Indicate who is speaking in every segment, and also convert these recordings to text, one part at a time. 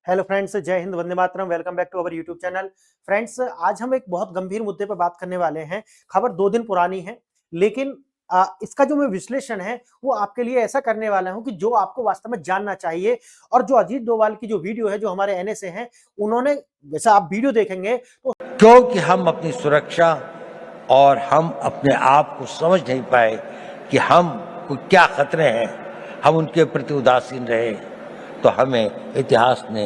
Speaker 1: Hello friends, जय हिंद, वंदे मातरम। Welcome back to our YouTube channel. Friends, आज हम एक बहुत गंभीर मुद्दे पर बात करने वाले हैं। खबर 2 दिन पुरानी है, लेकिन इसका जो मैं विश्लेषण है वो आपके लिए ऐसा करने वाला हूं कि जो आपको वास्तव में जानना चाहिए। और जो अजीत डोभाल की जो वीडियो है, जो हमारे एनएसए हैं, उन्होंने, जैसा आप वीडियो देखेंगे तो
Speaker 2: क्योंकि हम अपनी सुरक्षा और हम अपने आप को समझ नहीं पाए कि हम को क्या खतरे हैं, हम उनके प्रति उदासीन रहे, तो हमें इतिहास ने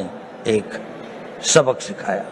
Speaker 2: एक सबक सिखाया।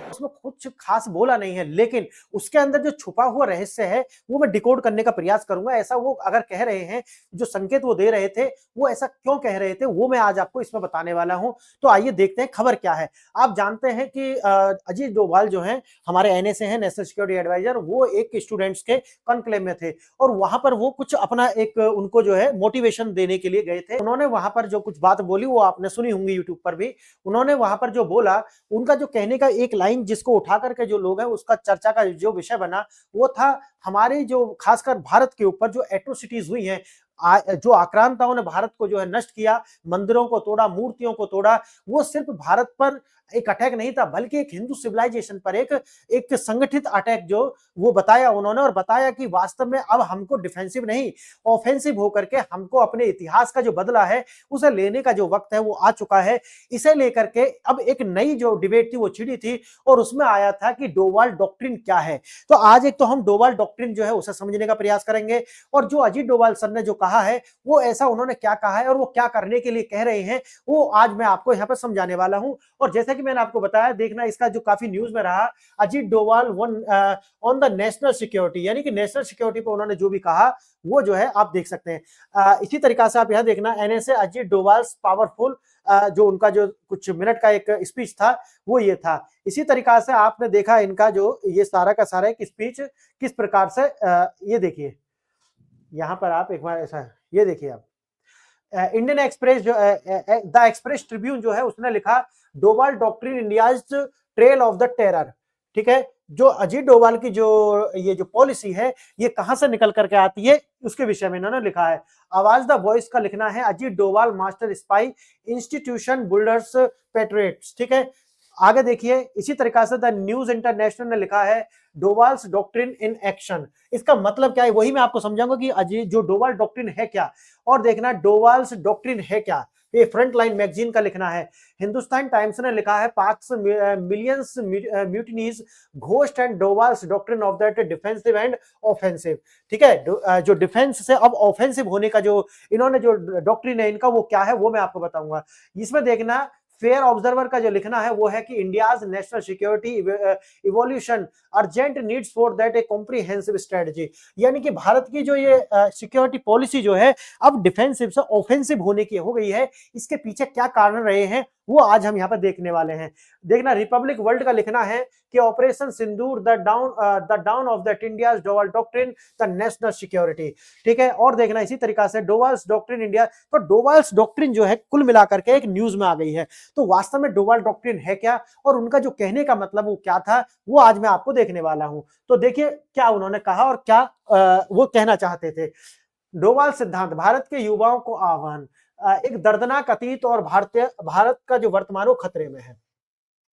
Speaker 1: उसमें कुछ खास बोला नहीं है, लेकिन उसके अंदर जो छुपा हुआ रहस्य है वो मैं डिकोड करने का प्रयास करूंगा। ऐसा वो अगर कह रहे हैं, जो संकेत वो दे रहे थे, वो ऐसा क्यों कह रहे थे, वो मैं आज आपको इसमें बताने वाला हूं। तो आइए देखते हैं खबर क्या है। आप जानते हैं कि अजीत डोभाल जो है, हमारे एनएसए हैं, नेशनल सिक्योरिटी एडवाइजर, वो एक स्टूडेंट्स के कॉन्क्लेव में थे और वहां पर वो कुछ अपना एक उनको जो है मोटिवेशन देने के लिए गए थे। उन्होंने वहां पर जो कुछ बात बोली वो आपने सुनी होंगी यूट्यूब पर भी। उन्होंने वहां पर जो बोला, उनका जो कहने का एक लाइन जिसको उठा करके जो लोग हैं उसका चर्चा का जो विषय बना, वो था हमारे जो खासकर भारत के ऊपर जो एट्रोसिटीज हुई हैं, जो आक्रांताओं ने भारत को जो है नष्ट किया, मंदिरों को तोड़ा, मूर्तियों को तोड़ा, वो सिर्फ भारत पर एक अटैक नहीं था, बल्कि एक हिंदू सिविलाइजेशन पर एक एक संगठित अटैक जो वो बताया उन्होंने। और बताया कि वास्तव में अब हमको डिफेंसिव नहीं, ऑफेंसिव होकर के हमको अपने इतिहास का जो बदला है उसे लेने का जो वक्त है वो आ चुका है। इसे लेकर के अब एक नई जो डिबेट थी वो छिड़ी थी और उसमें आया था कि डोभाल डॉक्ट्रिन क्या है। तो आज एक तो हम डोभाल डॉक्ट्रिन जो है उसे समझने का प्रयास करेंगे, और जो अजीत डोभाल सर ने जो कहा है वो ऐसा उन्होंने क्या कहा है और वो क्या करने के लिए कह रहे हैं, वो आज मैं आपको यहाँ पर समझाने वाला हूं। और जैसा कि मैंने आपको बताया, देखना इसका जो काफी न्यूज में रहा, Ajit Doval one on the national security, यानी कि नेशनल सिक्योरिटी पर उन्होंने जो भी कहा वो जो है आप देख सकते हैं। इसी तरीका से आप यहां देखना, एनएसए अजीत डोभाल पावरफुल, जो उनका जो कुछ मिनट का एक स्पीच था वो ये था। इसी तरीका से आपने देखा इनका जो ये सारा का सारा एक स्पीच किस प्रकार से, ये देखिए यहां पर आप एक बार ऐसा, ये देखिए आप, इंडियन एक्सप्रेस जो द एक्सप्रेस ट्रिब्यून जो है उसने लिखा, Doval doctrine India's trail of the terror. ठीक है, जो अजीत डोभाल की जो ये जो पॉलिसी है ये कहां से निकल करके आती है उसके विषय में इन्होंने लिखा है। आवाज द वॉइस का लिखना है, Ajit Doval master spy institution builders patriots. ठीक है, आगे देखिए, इसी तरीका से द न्यूज इंटरनेशनल ने लिखा है, डोभाल्स डॉक्ट्रिन इन एक्शन। इसका मतलब क्या है वही मैं आपको समझाऊंगा कि अजीत जो डोभाल डॉक्ट्रिन है क्या। और देखना डोभाल्स डॉक्ट्रिन है क्या, ये फ्रंट लाइन मैगजीन का लिखना है। हिंदुस्तान टाइम्स ने लिखा है, Pak's millions mutinies, ghost and Doval's doctrine of that defensive and offensive. ठीक है, जो डिफेंस से अब ऑफेंसिव होने का जो इन्होंने जो डॉक्ट्रिन है इनका वो क्या है वो मैं आपको बताऊंगा। इसमें देखना, फेयर ऑब्जर्वर का जो लिखना है वो है कि India's national security evolution urgent needs for that A comprehensive strategy. यानी कि भारत की जो ये सिक्योरिटी पॉलिसी जो है अब डिफेंसिव से ऑफेंसिव होने की हो गई है, इसके पीछे क्या कारण रहे हैं वो आज हम यहाँ पर देखने वाले हैं। देखना, रिपब्लिक वर्ल्ड का लिखना है कि operation Sindoor the down of that India's Doval doctrine the national security. ठीक है, और देखना इसी तरीका से डोभाल्स डॉक्ट्रिन इंडिया। तो डोभाल्स डॉक्ट्रिन जो है कुल मिलाकर के एक न्यूज में आ गई है। तो वास्तव में डोभाल डॉक्ट्रिन है क्या और उनका जो कहने का मतलब वो क्या था, वो आज मैं आपको देखने वाला हूं। तो देखिए क्या उन्होंने कहा और क्या वो कहना चाहते थे। डोभाल सिद्धांत, भारत के युवाओं को आह्वान, एक दर्दनाक अतीत और भारत का जो वर्तमान वो खतरे में है।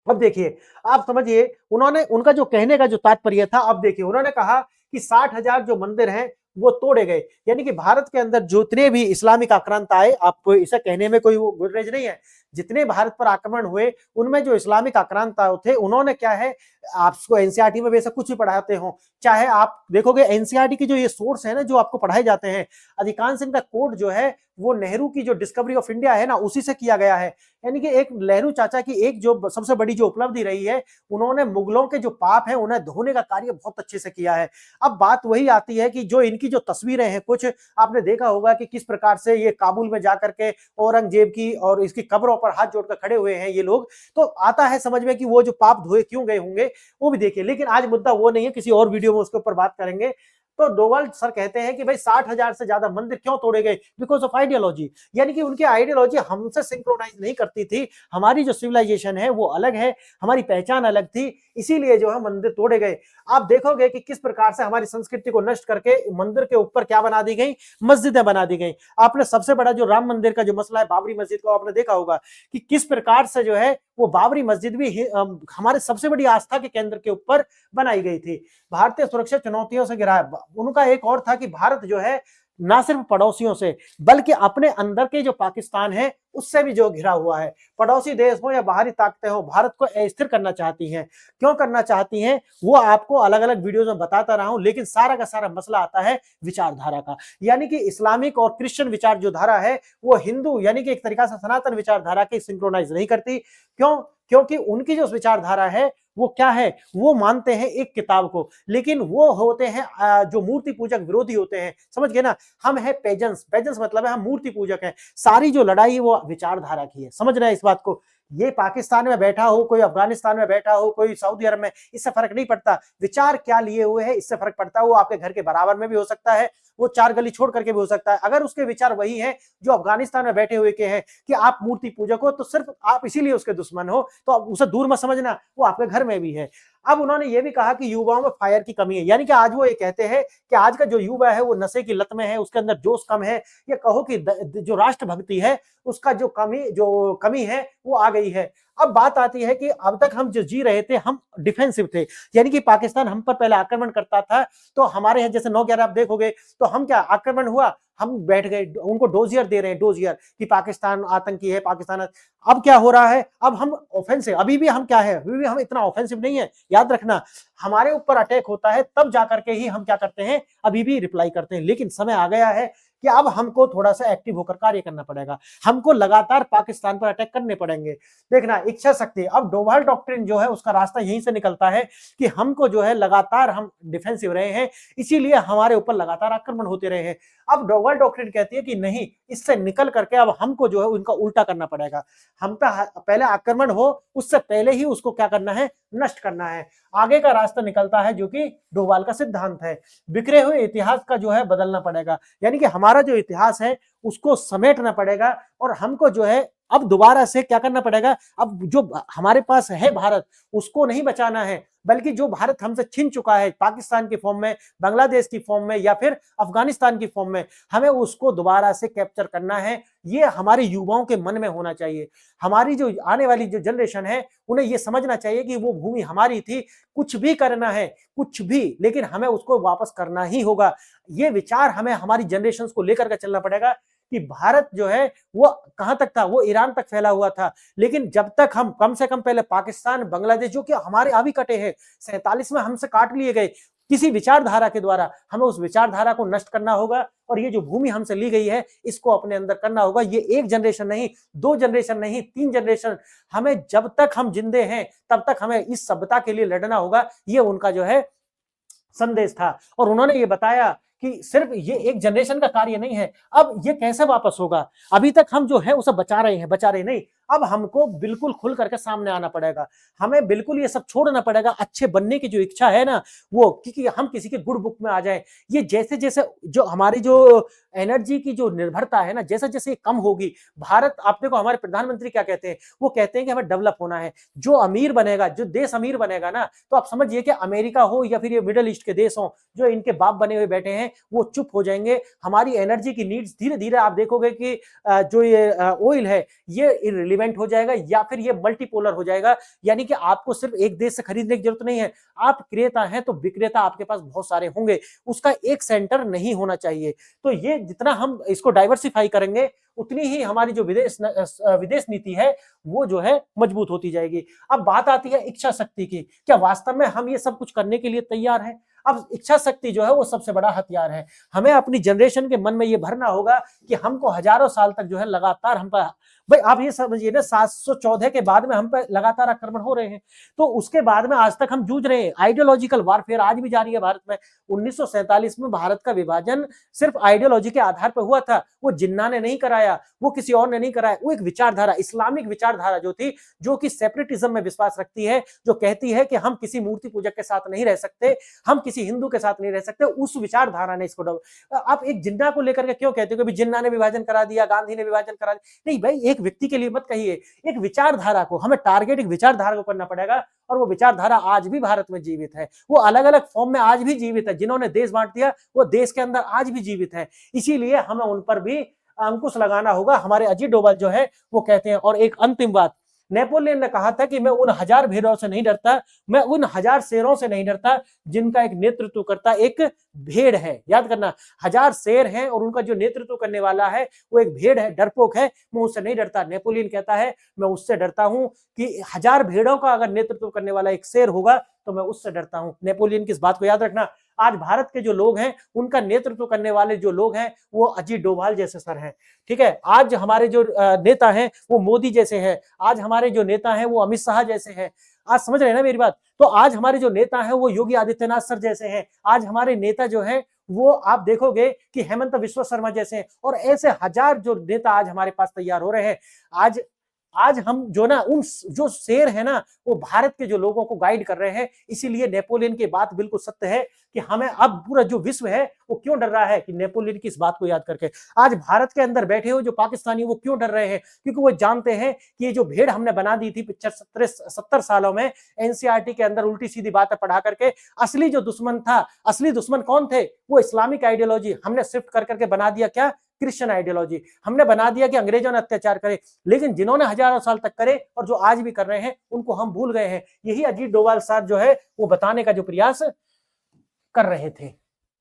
Speaker 1: अब देखिए, आप समझिए, उन्होंने उनका जो कहने का जो तात्पर्य था, अब देखिए उन्होंने कहा कि 60,000 जो मंदिर हैं वो तोड़े गए, यानी कि भारत के अंदर जितने भी इस्लामिक आक्रांत आए, आपको इसे कहने में कोई वो गुरेज नहीं है, जितने भारत पर आक्रमण हुए उनमें जो इस्लामिक आक्रांत थे उन्होंने क्या है, आपको एनसीईआरटी में बेशक कुछ भी पढ़ाते हो, चाहे आप देखोगे एनसीईआरटी की जो ये सोर्स है ना जो आपको पढ़ाए जाते हैं, अधिकांश इनका कोड जो है वो नेहरू की जो डिस्कवरी ऑफ इंडिया है ना उसी से किया गया है। यानी कि एक नेहरू चाचा की एक जो सबसे बड़ी जो उपलब्धि रही है, उन्होंने मुगलों के जो पाप हैं उन्हें धोने का कार्य बहुत अच्छे से किया है। अब बात वही आती है कि जो इनकी जो तस्वीरें हैं, कुछ आपने देखा होगा कि किस प्रकार से ये काबुल में जाकर के औरंगजेब की और इसकी कब्रों पर हाथ जोड़कर खड़े हुए हैं ये लोग, तो आता है समझ में कि वो जो पाप धोए क्यों गए होंगे वो भी देखिए। लेकिन आज मुद्दा वो नहीं है, किसी और वीडियो में उसके ऊपर बात करेंगे। तो डोवाल सर कहते हैं कि भाई 60,000 से ज्यादा मंदिर क्यों तोड़े गए, बिकॉज ऑफ आइडियोलॉजी, यानी कि उनकी आइडियोलॉजी हमसे सिंक्रोनाइज नहीं करती थी। हमारी जो सिविलाइजेशन है वो अलग है, हमारी पहचान अलग थी, इसीलिए जो है मंदिर तोड़े गए। आप देखोगे कि किस प्रकार से हमारी संस्कृति को नष्ट करके मंदिर के ऊपर क्या बना दी गई, मस्जिदें बना दी गई। आपने सबसे बड़ा जो राम मंदिर का जो मसला है, बाबरी मस्जिद को आपने देखा होगा कि किस प्रकार से जो है वो बाबरी मस्जिद भी हमारे सबसे बड़ी आस्था के केंद्र के ऊपर बनाई गई थी। भारतीय सुरक्षा चुनौतियों से घिरा है। उनका एक और था कि भारत जो है ना सिर्फ पड़ोसियों से बल्कि अपने अंदर के जो पाकिस्तान है उससे भी जो घिरा हुआ है। पड़ोसी देश हो या बाहरी ताकतें हो, भारत को अस्थिर करना चाहती हैं। क्यों करना चाहती हैं वो आपको अलग अलग वीडियोस में बताता रहा हूं, लेकिन सारा का सारा मसला आता है विचारधारा का। यानी कि इस्लामिक और क्रिश्चियन विचार जो धारा है वो हिंदू यानी कि एक तरीका से सनातन विचारधारा के सिंक्रोनाइज नहीं करती। क्यों? क्योंकि उनकी जो विचारधारा है वो क्या है, वो मानते हैं एक किताब को, लेकिन वो होते हैं जो मूर्ति पूजक विरोधी होते हैं। समझ गए ना? हम है पेजेंस, पेजेंस मतलब है हम मूर्ति पूजक हैं। सारी जो लड़ाई है वो विचारधारा की है। समझ रहे हैं इस बात को? ये पाकिस्तान में बैठा हो, कोई अफगानिस्तान में बैठा हो, कोई सऊदी अरब में, इससे फर्क नहीं पड़ता। विचार क्या लिए हुए है इससे फर्क पड़ता है। वो आपके घर के बराबर में भी हो सकता है, वो 4 गली छोड़ करके भी हो सकता है। अगर उसके विचार वही है जो अफगानिस्तान में बैठे हुए के हैं कि आप मूर्ति पूजक हो, तो सिर्फ आप इसीलिए उसके दुश्मन हो, तो आप उसे दूर मत समझना, वो आपके घर में भी है। अब उन्होंने ये भी कहा कि युवाओं में फायर की कमी है, यानी कि आज वो ये कहते हैं कि आज का जो युवा है वो नशे की लत में है, उसके अंदर जोश कम है, या कहो कि जो राष्ट्रभक्ति है उसका जो कमी है वो आ गई है। अब बात आती है कि अब तक हम जो जी रहे थे हम डिफेंसिव थे, यानी कि पाकिस्तान हम पर पहले आक्रमण करता था, तो हमारे यहाँ जैसे 9/11 आप देखोगे तो हम क्या आक्रमण हुआ, हम बैठ गए, उनको डोजियर दे रहे हैं, डोजियर कि पाकिस्तान आतंकी है, पाकिस्तान। अब क्या हो रहा है, अब हम ऑफेंसिव, अभी भी हम क्या है, अभी भी हम इतना ऑफेंसिव नहीं है। याद रखना, हमारे ऊपर अटैक होता है तब जाकर के ही हम क्या करते हैं, अभी भी रिप्लाई करते हैं। लेकिन समय आ गया है कि अब हमको थोड़ा सा एक्टिव होकर कार्य करना पड़ेगा, हमको लगातार पाकिस्तान पर अटैक करने पड़ेंगे। देखना, इच्छा शक्ति, अब डोभाल डॉक्ट्रिन जो है उसका रास्ता यहीं से निकलता है कि हमको जो है लगातार हम डिफेंसिव रहे हैं, इसीलिए हमारे ऊपर लगातार आक्रमण होते रहे हैं। अब डोभाल डॉक्ट्रिन कहती है कि नहीं, इससे निकल करके अब हमको जो है उनका उल्टा करना पड़ेगा। हम पे पहले आक्रमण हो उससे पहले ही उसको क्या करना है, नष्ट करना है। आगे का रास्ता निकलता है जो कि डोभाल का सिद्धांत है, बिखरे हुए इतिहास का जो है बदलना पड़ेगा, यानी कि हमारा जो इतिहास है उसको समेटना पड़ेगा और हमको जो है अब दोबारा से क्या करना पड़ेगा। अब जो हमारे पास है भारत, उसको नहीं बचाना है, बल्कि जो भारत हमसे छिन चुका है पाकिस्तान की फॉर्म में, बांग्लादेश की फॉर्म में या फिर अफगानिस्तान की फॉर्म में, हमें उसको दोबारा से कैप्चर करना है। ये हमारे युवाओं के मन में होना चाहिए। हमारी जो आने वाली जो जनरेशन है उन्हें ये समझना चाहिए कि वो भूमि हमारी थी, कुछ भी करना है, कुछ भी, लेकिन हमें उसको वापस करना ही होगा। ये विचार हमें हमारी जनरेशन को लेकर के चलना पड़ेगा कि भारत जो है वो कहां तक था, वो ईरान तक फैला हुआ था, लेकिन जब तक हम कम से कम पहले पाकिस्तान, बांग्लादेश जो कि हमारे अभी कटे हैं, 47 में हमसे काट लिए गए किसी विचारधारा के द्वारा, हमें उस विचारधारा को नष्ट करना होगा और ये जो भूमि हमसे ली गई है इसको अपने अंदर करना होगा। ये एक जनरेशन नहीं, 2 जनरेशन नहीं, 3 जनरेशन, हमें जब तक हम जिंदे हैं तब तक हमें इस सभ्यता के लिए लड़ना होगा। ये उनका जो है संदेश था और उन्होंने ये बताया कि सिर्फ ये एक जनरेशन का कार्य नहीं है। अब ये कैसे वापस होगा, अभी तक हम जो है उसे बचा रहे नहीं, अब हमको बिल्कुल खुल करके सामने आना पड़ेगा। हमें बिल्कुल ये सब छोड़ना पड़ेगा। अच्छे बनने की जो इच्छा है ना वो, क्योंकि हम किसी के गुड बुक में आ जाए, ये जैसे जैसे जो हमारी जो एनर्जी की जो निर्भरता है ना, जैसे जैसे कम होगी, भारत, आप देखो हमारे प्रधानमंत्री क्या कहते हैं, वो कहते हैं कि हमें डेवलप होना है। जो अमीर बनेगा, जो देश अमीर बनेगा ना, तो आप समझिए कि अमेरिका हो या फिर ये मिडिल ईस्ट के देश हो जो इनके बाप बने हुए बैठे हैं, वो चुप हो जाएंगे। हमारी एनर्जी की नीड्स धीरे धीरे आप देखोगे कि जो ये ऑयल है ये इररिलेवेंट हो जाएगा या फिर ये मल्टीपोलर हो जाएगा, यानी कि आपको सिर्फ एक देश से खरीदने की जरूरत नहीं है। आप क्रेता हैं तो विक्रेता आपके पास बहुत सारे होंगे, उसका एक सेंटर नहीं होना चाहिए। तो ये जितना हम इसको डाइवर्सिफाई करेंगे उतनी ही हमारी जो विदेश नीति है वो जो है मजबूत होती जाएगी। अब बात आती है इच्छा शक्ति की, क्या वास्तव में हम ये सब कुछ करने के लिए तैयार हैं? अब इच्छा शक्ति जो है वो सबसे बड़ा हथियार है। हमें अपनी जनरेशन के मन में ये भरना होगा कि हमको हजारों साल तक जो है लगातार हम पर, भाई आप ये समझिए ना, 714 के बाद में हम पर लगातार आक्रमण हो रहे हैं, तो उसके बाद में आज तक हम जूझ रहे हैं। आइडियोलॉजिकल वारफेयर आज भी जारी है भारत में। 1947 में भारत का विभाजन सिर्फ आइडियोलॉजी के आधार पर हुआ था। वो जिन्ना ने नहीं कराया, वो किसी और ने नहीं कराया, वो एक विचारधारा, इस्लामिक विचारधारा जो थी, जो कि सेपरेटिज्म में विश्वास रखती है, जो कहती है कि हम किसी मूर्ति पूजक के साथ नहीं रह सकते, हम किसी किसी हिंदू के साथ नहीं रह सकते, उस विचारधारा ने इसको आप एक जिन्ना को लेकर के क्यों कहते हो कि जिन्ना ने विभाजन करा दिया, गांधी ने विभाजन करा दिया? नहीं भाई, एक व्यक्ति के लिए मत कहिए, एक विचारधारा को हमें टारगेट, एक विचारधारा को करना पड़ेगा, और वो विचारधारा आज भी भारत में जीवित है, वो अलग अलग फॉर्म में आज भी जीवित है। जिन्होंने देश बांट दिया वो देश के अंदर आज भी जीवित है, इसीलिए हमें उन पर भी अंकुश लगाना होगा, हमारे अजीत डोभाल जो है वो कहते हैं। और एक अंतिम बात, नेपोलियन ने कहा था कि मैं उन 1000 भेड़ों से नहीं डरता, मैं उन 1000 शेरों से नहीं डरता जिनका एक नेतृत्व करता एक भेड़ है। याद करना, 1000 शेर हैं और उनका जो नेतृत्व करने वाला है वो एक भेड़ है, डरपोक है, मैं उससे नहीं डरता। नेपोलियन कहता है मैं उससे डरता हूं कि 1000 भेड़ों का अगर नेतृत्व करने वाला एक शेर होगा तो मैं उससे डरता हूं। नेपोलियन की इस बात को याद रखना। आज भारत के जो लोग हैं उनका नेतृत्व करने वाले जो लोग हैं वो अजीत डोभाल जैसे सर हैं, ठीक है। आज हमारे जो नेता हैं वो मोदी जैसे हैं, आज हमारे जो नेता हैं वो अमित शाह जैसे हैं। आज समझ रहे हैं ना मेरी बात? तो आज हमारे जो नेता हैं वो योगी आदित्यनाथ सर जैसे हैं, आज हमारे नेता जो हैं वो आप देखोगे कि हेमंत विश्व शर्मा जैसे हैं, और ऐसे 1000 जो नेता आज हमारे पास तैयार हो रहे हैं। आज हम जो ना उन जो शेर है ना वो भारत के जो लोगों को गाइड कर रहे हैं। इसीलिए नेपोलियन की बात बिल्कुल सत्य है कि हमें अब पूरा जो विश्व है वो क्यों डर रहा है कि नेपोलियन की इस बात को याद करके। आज भारत के अंदर बैठे हो जो पाकिस्तानी वो क्यों डर रहे हैं, क्योंकि वो जानते हैं कि ये जो भेड़ हमने बना दी थी 70 सालों में एनसीईआरटी के अंदर उल्टी सीधी बातें पढ़ा करके, असली जो दुश्मन था, असली दुश्मन कौन थे? वो इस्लामिक आइडियोलॉजी हमने शिफ्ट कर करके बना दिया क्या? Christian ideology. हमने बना दिया कि अंग्रेजों ने अत्याचार करे, लेकिन जिन्होंने हजारों साल तक करे और जो आज भी कर रहे हैं उनको हम भूल गए हैं। यही अजीत डोभाल साहब जो है वो बताने का जो प्रयास कर रहे थे।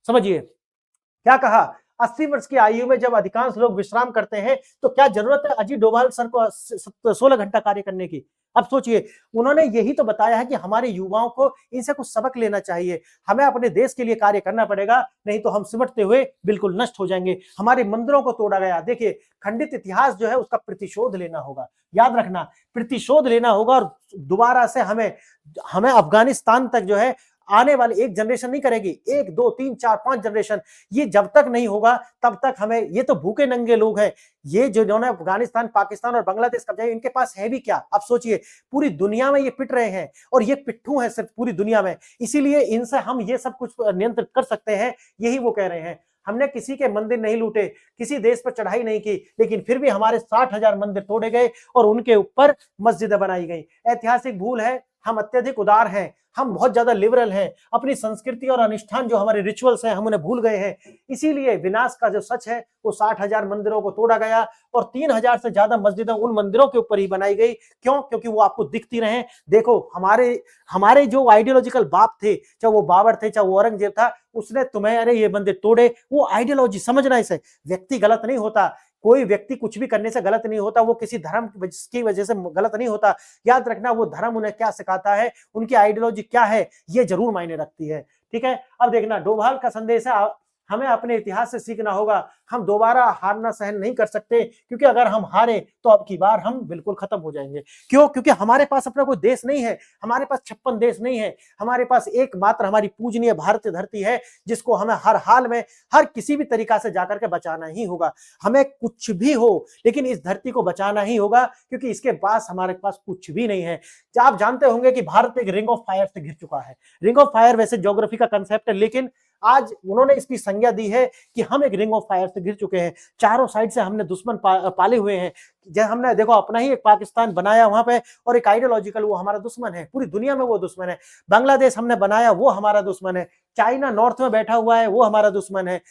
Speaker 1: समझिए क्या कहा, 80 वर्ष की आयु में जब अधिकांश लोग विश्राम करते हैं तो क्या जरूरत है अजीत डोभाल सर को 16 घंटा कार्य करने की? अब सोचिए, उन्होंने यही तो बताया है कि हमारे युवाओं को इनसे कुछ सबक लेना चाहिए, हमें अपने देश के लिए कार्य करना पड़ेगा, नहीं तो हम सिमटते हुए बिल्कुल नष्ट हो जाएंगे। हमारे मंदिरों को तोड़ा गया, देखिए खंडित इतिहास जो है उसका प्रतिशोध लेना होगा, याद रखना प्रतिशोध लेना होगा, और दोबारा से हमें अफगानिस्तान तक जो है आने वाली एक जनरेशन नहीं करेगी, 1 2 3 4 5 जनरेशन, ये जब तक नहीं होगा तब तक हमें, ये तो भूखे नंगे लोग हैं, ये जिन्होंने अफगानिस्तान, पाकिस्तान और बांग्लादेश कब्जा, इनके पास है भी क्या? अब सोचिए, पूरी दुनिया में ये पिट रहे हैं और ये पिट्ठू हैं सिर्फ पूरी दुनिया में, इसीलिए इनसे हम ये सब कुछ नियंत्रित कर सकते हैं। यही वो कह रहे हैं, हमने किसी के मंदिर नहीं लूटे, किसी देश पर चढ़ाई नहीं की, लेकिन फिर भी हमारे 60,000 मंदिर तोड़े गए और उनके ऊपर मस्जिदें बनाई गई। ऐतिहासिक भूल है, हम अत्यधिक उदार हैं, हम बहुत ज्यादा लिबरल हैं, अपनी संस्कृति और अनुष्ठान जो हमारे रिचुअल्स हैं हम उन्हें भूल गए हैं। इसीलिए विनाश का जो सच है वो 60,000 मंदिरों को तोड़ा गया और 3,000 से ज्यादा मस्जिदें उन मंदिरों के ऊपर ही बनाई गई। क्यों? क्योंकि वो आपको दिखती रहे। देखो हमारे जो आइडियोलॉजिकल बाप थे, चाहे वो बाबर थे, चाहे वो औरंगजेब था, उसने तुम्हें अरे ये मंदिर तोड़े, वो आइडियोलॉजी समझना, इसे व्यक्ति गलत नहीं होता, कोई व्यक्ति कुछ भी करने से गलत नहीं होता, वो किसी धर्म की वजह से गलत नहीं होता। याद रखना वो धर्म उन्हें क्या सिखाता है, उनकी आइडियोलॉजी क्या है, ये जरूर मायने रखती है। ठीक है, अब देखना डोभाल का संदेश है, हमें अपने इतिहास से सीखना होगा। हम दोबारा हारना सहन नहीं कर सकते, क्योंकि अगर हम हारे तो अब की बार हम बिल्कुल खत्म हो जाएंगे। क्यों? क्योंकि हमारे पास अपना कोई देश नहीं है, हमारे पास 56 देश नहीं है, हमारे पास एकमात्र हमारी पूजनीय भारतीय धरती है, जिसको हमें हर हाल में, हर किसी भी तरीका से जाकर के बचाना ही होगा। हमें कुछ भी हो लेकिन इस धरती को बचाना ही होगा, क्योंकि इसके पास हमारे पास कुछ भी नहीं है। आप जानते होंगे कि भारत एक रिंग ऑफ फायर से घिर चुका है। रिंग ऑफ फायर वैसे ज्योग्राफी का कंसेप्ट है, लेकिन आज उन्होंने इसकी संज्ञा दी है कि हम एक रिंग ऑफ फायर से घिर चुके हैं। चारों साइड से हमने दुश्मन पाले हुए हैं। जब हमने देखो अपना ही एक पाकिस्तान बनाया वहां पे, और एक आइडियोलॉजिकल वो हमारा दुश्मन है, पूरी दुनिया में वो दुश्मन है। बांग्लादेश हमने बनाया, वो हमारा दुश्मन है। चाइना नॉर्थ में बैठा हुआ है, वो हमारा दुश्मन है।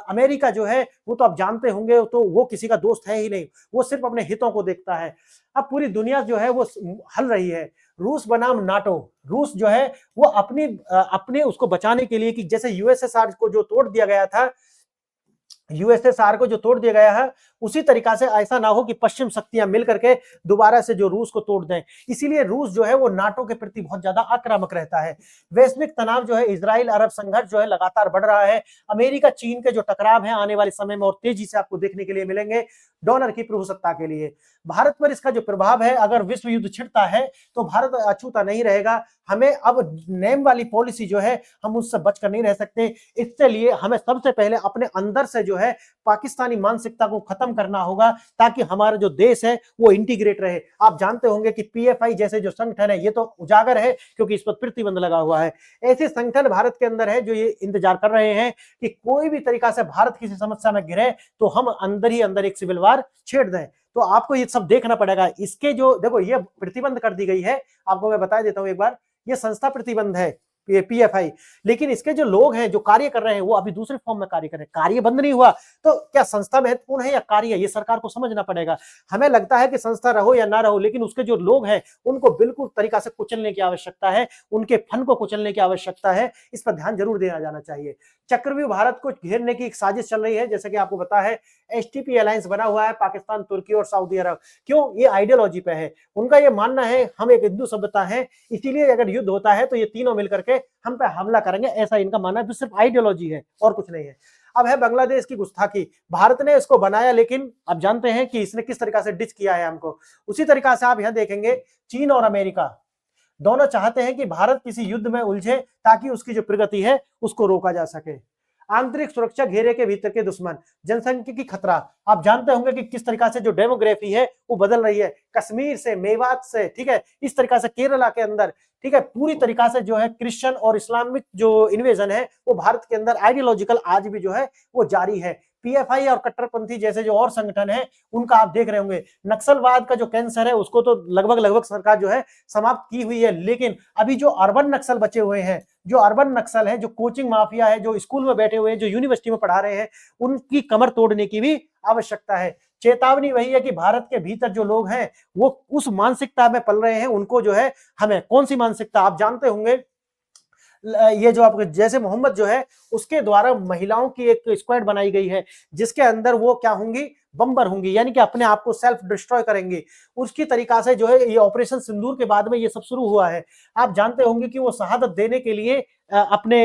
Speaker 1: अमेरिका जो है वो तो आप जानते होंगे, तो वो किसी का दोस्त है ही नहीं, वो सिर्फ अपने हितों को देखता है। अब पूरी दुनिया जो है वो हल रही है। रूस बनाम नाटो, रूस जो है वो अपने उसको बचाने के लिए, कि जैसे यूएसएसआर को जो तोड़ दिया गया था, यूएसएसआर को जो तोड़ दिया गया है, उसी तरीका से ऐसा ना हो कि पश्चिम शक्तियां मिलकर के दोबारा से जो रूस को तोड़ दें। इसीलिए रूस जो है वो नाटो के प्रति बहुत ज्यादा आक्रामक रहता है। वैश्विक तनाव जो है, इजराइल अरब संघर्ष जो है लगातार बढ़ रहा है। अमेरिका चीन के जो टकराव है आने वाले समय में और तेजी से आपको देखने के लिए मिलेंगे, डॉलर की प्रभुसत्ता के लिए। भारत पर इसका जो प्रभाव है, अगर विश्व युद्ध छिड़ता है तो भारत अछूता नहीं रहेगा। हमें अब नेम वाली पॉलिसी जो है हम उससे बचकर नहीं रह सकते। इसके लिए हमें सबसे पहले अपने अंदर से जो है पाकिस्तानी मानसिकता को खत्म खत्म करना होगा ताकि हमारा जो देश है वो इंटीग्रेट रहे। आप जानते होंगे कि पीएफआई जैसे जो संगठन है ये तो उजागर है क्योंकि इस पर प्रतिबंध लगा हुआ है। ऐसे संगठन भारत के अंदर है जो ये इंतजार कर रहे हैं कि कोई भी तरीका से भारत किसी समस्या में घिरे तो हम अंदर ही अंदर एक सिविल वार छेड़ दें। तो आपको ये सब देखना पड़ेगा। इसके जो देखो ये प्रतिबंध कर दी गई है, आपको मैं बता देता हूं एक बार, ये संस्था प्रतिबंध है पीएफआई, लेकिन इसके जो लोग हैं जो कार्य कर रहे हैं वो अभी दूसरे फॉर्म में कार्य कर रहे हैं। कार्य बंद नहीं हुआ तो क्या संस्था महत्वपूर्ण है या कार्य? ये सरकार को समझना पड़ेगा। हमें लगता है कि संस्था रहो या ना रहो, लेकिन उसके जो लोग हैं उनको बिल्कुल तरीका से कुचलने की आवश्यकता है, उनके फन को कुचलने की आवश्यकता है। इस पर ध्यान जरूर दिया जाना चाहिए। चक्रव्यूह भारत को घेरने की एक साजिश चल रही है, जैसे कि आपको पता है एसटीपी अलायंस बना हुआ है पाकिस्तान, तुर्की और सऊदी अरब। क्यों? ये आइडियोलॉजी पे है। उनका ये मानना है हम एक हिंदू सभ्यता है, इसीलिए अगर युद्ध होता है तो ये तीनों मिलकर के हम पे हमला करेंगे, ऐसा इनका मानना है। सिर्फ आइडियोलॉजी है और कुछ नहीं है। अब है बांग्लादेश की गुस्ताखी। भारत ने इसको बनाया, लेकिन अब जानते हैं कि इसने किस तरीका से डिच किया है हमको। उसी तरीका से आप यहां देखेंगे चीन और अमेरिका दोनों चाहते हैं कि भारत किसी युद्ध में उलझे ताकि उसकी जो प्रगति है उसको रोका जा सके। आंतरिक सुरक्षा घेरे के भीतर के दुश्मन, जनसंख्या की खतरा। आप जानते होंगे कि किस तरीका से जो डेमोग्राफी है वो बदल रही है, कश्मीर से, मेवात से, ठीक है, इस तरीका से केरला के अंदर, ठीक है, पूरी तरीका से जो है क्रिश्चियन और इस्लामिक जो इन्वेजन है वो भारत के अंदर आइडियोलॉजिकल आज भी जो है वो जारी है। पीएफआई और कट्टरपंथी जैसे जो और संगठन है उनका आप देख रहे होंगे। नक्सलवाद का जो कैंसर है उसको तो लगभग सरकार जो है समाप्त की हुई है, लेकिन अभी जो अर्बन नक्सल बचे हुए हैं, जो अर्बन नक्सल है, जो कोचिंग माफिया है, जो स्कूल में बैठे हुए हैं, जो यूनिवर्सिटी में पढ़ा रहे हैं, उनकी कमर तोड़ने की भी आवश्यकता है। चेतावनी वही है कि भारत के भीतर जो लोग हैं वो उस मानसिकता में पल रहे हैं। उनको जो है हमें कौन सी मानसिकता, आप जानते होंगे ये जो आपको जैसे मोहम्मद जो है उसके द्वारा महिलाओं की एक स्क्वाड बनाई गई है जिसके अंदर वो क्या होंगी, बम्बर होंगी, यानी कि अपने आप को सेल्फ डिस्ट्रॉय करेंगे। उसकी तरीका से जो है ये ऑपरेशन सिंदूर के बाद में ये सब शुरू हुआ है। आप जानते होंगे कि वो शहादत देने के लिए अपने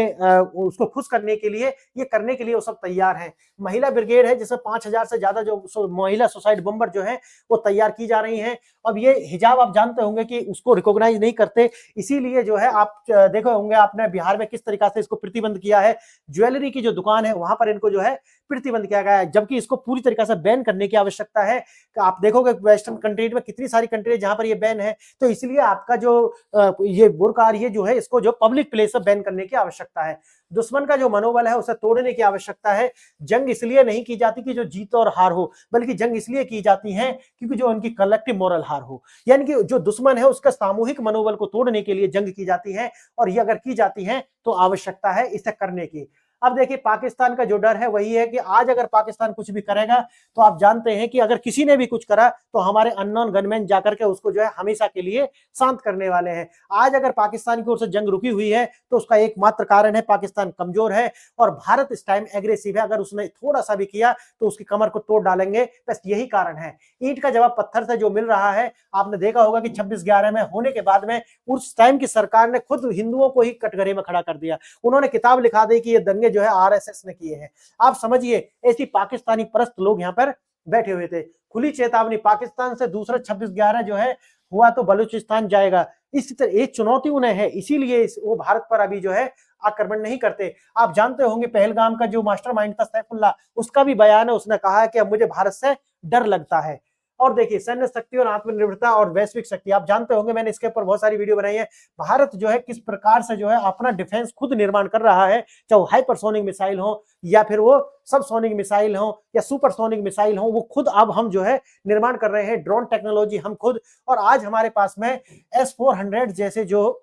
Speaker 1: उसको खुश करने के लिए, ये करने के लिए वो सब तैयार हैं। महिला ब्रिगेड है जिसमें 5000 से ज्यादा जो महिला सुसाइड बम्बर जो है वो तैयार की जा रही हैं। अब ये हिजाब आप जानते होंगे कि उसको रिकॉग्नाइज नहीं करते, इसीलिए जो है आप देखो होंगे आपने बिहार में किस तरीका से इसको प्रतिबंध किया है। ज्वेलरी की जो दुकान है वहां पर इनको जो है प्रतिबंध किया गया है, जबकि इसको पूरी तरीके से बैन करने की आवश्यकता है। आप देखोगे वेस्टर्न कंट्री में कितनी सारी कंट्री जहां पर ये बैन है, तो इसलिए आपका जो ये बुर्का ये जो है इसको जो पब्लिक प्लेस से बैन करने की आवश्यकता है। दुश्मन का जो मनोबल है उसे तोड़ने की आवश्यकता है। जंग इसलिए नहीं की जाती कि जो जीत और हार हो, बल्कि जंग इसलिए की जाती है क्योंकि जो उनकी कलेक्टिव मोरल हार हो, यानी कि जो दुश्मन है उसका सामूहिक मनोबल को तोड़ने के लिए जंग की जाती है, और ये अगर की जाती है तो आवश्यकता है इसे करने की। अब देखिए पाकिस्तान का जो डर है वही है कि आज अगर पाकिस्तान कुछ भी करेगा तो आप जानते हैं कि अगर किसी ने भी कुछ करा तो हमारे अननोन गनमैन जाकर के उसको जो है हमेशा के लिए शांत करने वाले हैं। आज अगर पाकिस्तान की ओर से जंग रुकी हुई है तो उसका एकमात्र कारण है पाकिस्तान कमजोर है और भारत इस टाइम एग्रेसिव है। अगर उसने थोड़ा सा भी किया तो उसकी कमर को तोड़ डालेंगे, बस यही कारण है। ईंट का जवाब पत्थर से जो मिल रहा है, आपने देखा होगा कि 26/11 में होने के बाद में उस टाइम की सरकार ने खुद हिंदुओं को ही कटघरे में खड़ा कर दिया। उन्होंने किताब लिखा दी कि ये दंगे जो है आरएसएस ने किए हैं। आप समझिए ऐसी पाकिस्तानी परस्त लोग यहाँ पर बैठे हुए थे। खुली चेतावनी, पाकिस्तान से दूसरा 26/11 जो है हुआ तो बलूचिस्तान जाएगा। इसी तरह एक चुनौती उन्हें है, इसीलिए वो भारत पर अभी जो है आक्रमण नहीं करते। आप जानते होंगे पहलगाम का जो मास्टरमाइंड था सैफुल्लाह, उसका भी बयान है, उसने कहा है कि अब मुझे भारत से डर लगता है। और देखिए सैन्य शक्ति और आत्मनिर्भरता और वैश्विक शक्ति, आप जानते होंगे मैंने इसके ऊपर बहुत सारी वीडियो बनाई है। भारत जो है किस प्रकार से जो है अपना डिफेंस खुद निर्माण कर रहा है, चाहे हाइपरसोनिक मिसाइल हो या फिर वो सबसोनिक मिसाइल हो या सुपरसोनिक मिसाइल हो, वो खुद अब हम जो है निर्माण कर रहे हैं। ड्रोन टेक्नोलॉजी हम खुद, और आज हमारे पास में S-400 जैसे जो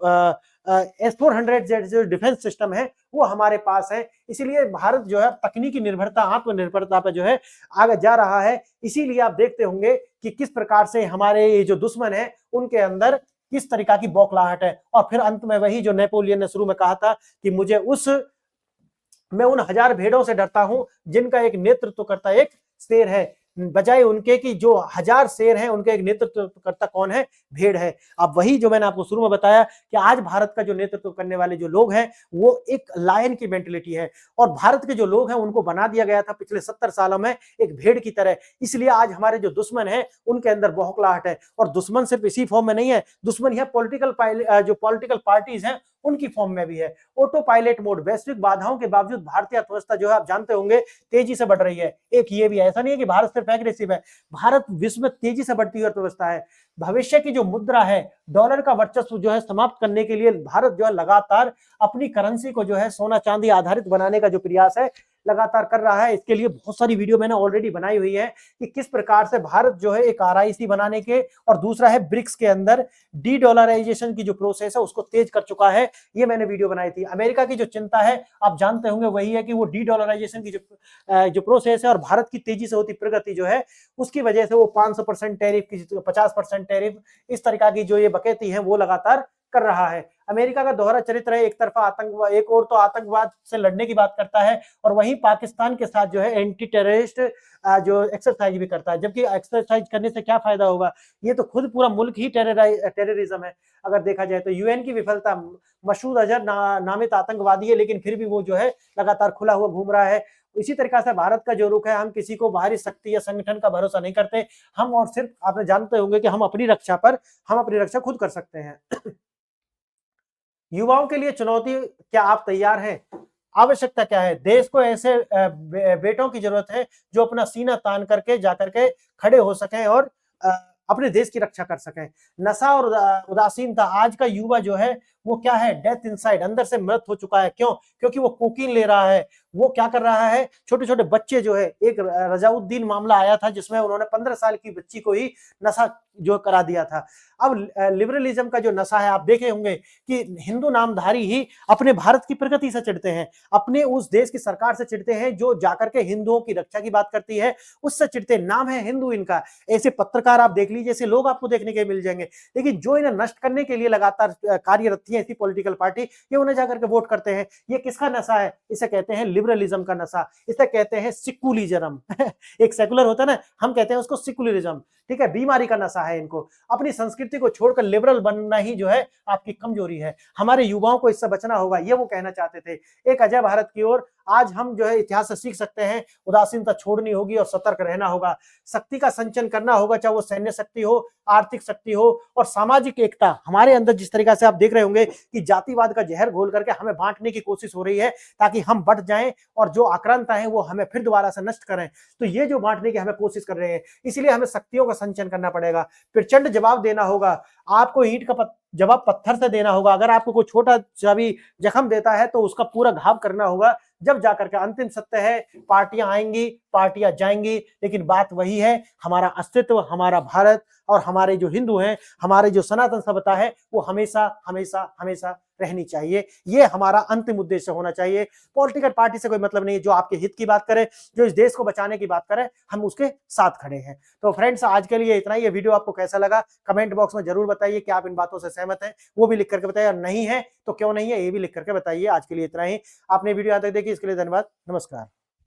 Speaker 1: S-400 जैसे जो डिफेंस सिस्टम है वो हमारे पास है। इसीलिए भारत जो है तकनीकी निर्भरता, आत्मनिर्भरता पर जो है आगे जा रहा है। इसीलिए आप देखते होंगे कि किस प्रकार से हमारे ये जो दुश्मन है उनके अंदर किस तरीका की बौखलाहट है। और फिर अंत में वही जो नेपोलियन ने शुरू में कहा था कि मैं उन 1000 भेड़ों से डरता हूं जिनका एक नेतृत्व करता एक शेर है, बजाय उनके कि जो 1000 शेर हैं उनके एक नेतृत्व करता कौन है, भेड़ है। अब वही जो मैंने आपको शुरू में बताया कि आज भारत का जो नेतृत्व करने वाले जो लोग हैं वो एक लायन की मेंटेलिटी है, और भारत के जो लोग हैं उनको बना दिया गया था पिछले 70 सालों में एक भेड़ की तरह। इसलिए आज हमारे जो दुश्मन है उनके अंदर बौखलाहट है, और दुश्मन सिर्फ इसी फॉर्म में नहीं है, दुश्मन यह जो पॉलिटिकल पार्टीज हैं उनकी फॉर्म में भी है। ऑटो पायलट मोड, वैश्विक बाधाओं के बावजूद भारतीय अर्थव्यवस्था जो है आप जानते होंगे तेजी से बढ़ रही है। एक ये भी है, ऐसा नहीं है कि भारत सिर्फ एग्रेसिव है, भारत विश्व में तेजी से बढ़ती हुई अर्थव्यवस्था है। भविष्य की जो मुद्रा है, डॉलर का वर्चस्व जो है समाप्त करने के लिए भारत जो है लगातार अपनी करेंसी को जो है सोना चांदी आधारित बनाने का जो प्रयास है लगातार कर रहा है। इसके लिए बहुत सारी वीडियो मैंने ऑलरेडी बनाई हुई है कि किस प्रकार से भारत जो है एक आरआईसी बनाने के, और दूसरा है ब्रिक्स के अंदर डी डॉलराइजेशन की जो प्रोसेस है उसको तेज कर चुका है। ये मैंने वीडियो बनाई थी। अमेरिका की जो चिंता है आप जानते होंगे वही है कि वो डी डॉलराइजेशन की जो प्रोसेस है और भारत की तेजी से होती प्रगति जो है उसकी वजह से वो 500% टैरिफ की 50% टैरिफ इस तरीका की जो ये बकैती है वो लगातार कर रहा है। अमेरिका का दोहरा चरित्र है, एक तरफा आतंकवाद, एक और तो आतंकवाद से लड़ने की बात करता है और वहीं पाकिस्तान के साथ जो है एंटी टेररिस्ट जो एक्सरसाइज भी करता है। जबकि एक्सरसाइज करने से क्या फायदा होगा, ये तो खुद पूरा मुल्क ही टेररिज्म है। अगर देखा जाए तो यूएन की विफलता, मसूद अजहर नामित आतंकवादी है लेकिन फिर भी वो जो है लगातार खुला हुआ घूम रहा है। इसी तरीका से भारत का जो रुख है, हम किसी को बाहरी शक्ति या संगठन का भरोसा नहीं करते, हम और सिर्फ आप जानते होंगे कि हम अपनी रक्षा खुद कर सकते हैं। युवाओं के लिए चुनौती, क्या आप तैयार हैं? आवश्यकता क्या है? देश को ऐसे बेटों की जरूरत है जो अपना सीना तान करके जाकर के खड़े हो सकें और अपने देश की रक्षा कर सकें। नशा और उदासीनता, आज का युवा जो है वो क्या है, डेथ इनसाइड, अंदर से मृत हो चुका है। क्यों? क्योंकि वो कोकीन ले रहा है। वो क्या कर रहा है, छोटे छोटे बच्चे जो है, एक रजाउद्दीन मामला आया था जिसमें उन्होंने 15 साल की बच्ची को ही नशा जो करा दिया था। अब लिबरलिज्म का जो नशा है, आप देखे होंगे कि हिंदू नामधारी ही अपने भारत की प्रगति से चिढ़ते हैं, अपने उस देश की सरकार से चिढ़ते हैं जो जाकर के हिंदुओं की रक्षा की बात करती है, उससे चिढ़ते। नाम है हिंदू इनका। ऐसे पत्रकार आप देख लीजिए, ऐसे लोग आपको देखने के मिल जाएंगे। लेकिन जो इन्हें नष्ट करने के लिए लगातार कार्यरत थी ऐसी पॉलिटिकल पार्टी, ये उन्हें जाकर के वोट करते हैं। ये किसका नशा है? इसे कहते हैं लिबरलिज्म का नशा, इसे कहते हैं सिकुलिज्म। एक सेकुलर होता है ना, हम कहते हैं उसको सिकुलरिज्म। ठीक है, बीमारी का नशा है इनको। अपनी संस्कृति को छोड़कर लिबरल बनना ही जो है आपकी कमजोरी है। हमारे युवाओं को इससे बचना होगा, ये वो कहना चाहते थे। एक अजय भारत की ओर आज हम जो है इतिहास से सीख सकते हैं। उदासीनता छोड़नी होगी और सतर्क रहना होगा। शक्ति का संचयन करना होगा, चाहे वो सैन्य शक्ति हो, आर्थिक शक्ति हो और सामाजिक एकता। हमारे अंदर जिस तरीका से आप देख रहे होंगे कि जातिवाद का जहर घोल करके हमें बांटने की कोशिश हो रही है ताकि हम बट जाएं और जो आक्रांता है वो हमें फिर दोबारा से नष्ट करें। तो ये जो बांटने की हमें कोशिश कर रहे हैं, इसलिए हमें शक्तियों का संचयन करना पड़ेगा। प्रचंड जवाब देना होगा। आपको ईंट का जवाब पत्थर से देना होगा। अगर आपको कोई छोटा सा भी जख्म देता है तो उसका पूरा घाव करना होगा। जब जाकर के अंतिम सत्य है, पार्टियां आएंगी, पार्टियां जाएंगी, लेकिन बात वही है, हमारा अस्तित्व, हमारा भारत और हमारे जो हिंदू हैं, हमारे जो सनातन सभ्यता है, वो हमेशा हमेशा हमेशा रहनी चाहिए। ये हमारा अंतिम उद्देश्य होना चाहिए। पॉलिटिकल पार्टी से कोई मतलब नहीं है। जो आपके हित की बात करे, जो इस देश को बचाने की बात करे, हम उसके साथ खड़े हैं। तो फ्रेंड्स, आज के लिए इतना ही। ये वीडियो आपको कैसा लगा कमेंट बॉक्स में जरूर बताइए कि आप इन बातों से सहमत हैं, वो भी लिख करके बताइए, और नहीं है तो क्यों नहीं है ये भी लिख करके बताइए। आज के लिए इतना ही। आपने वीडियो यहाँ तक देखी, इसके लिए धन्यवाद। नमस्कार।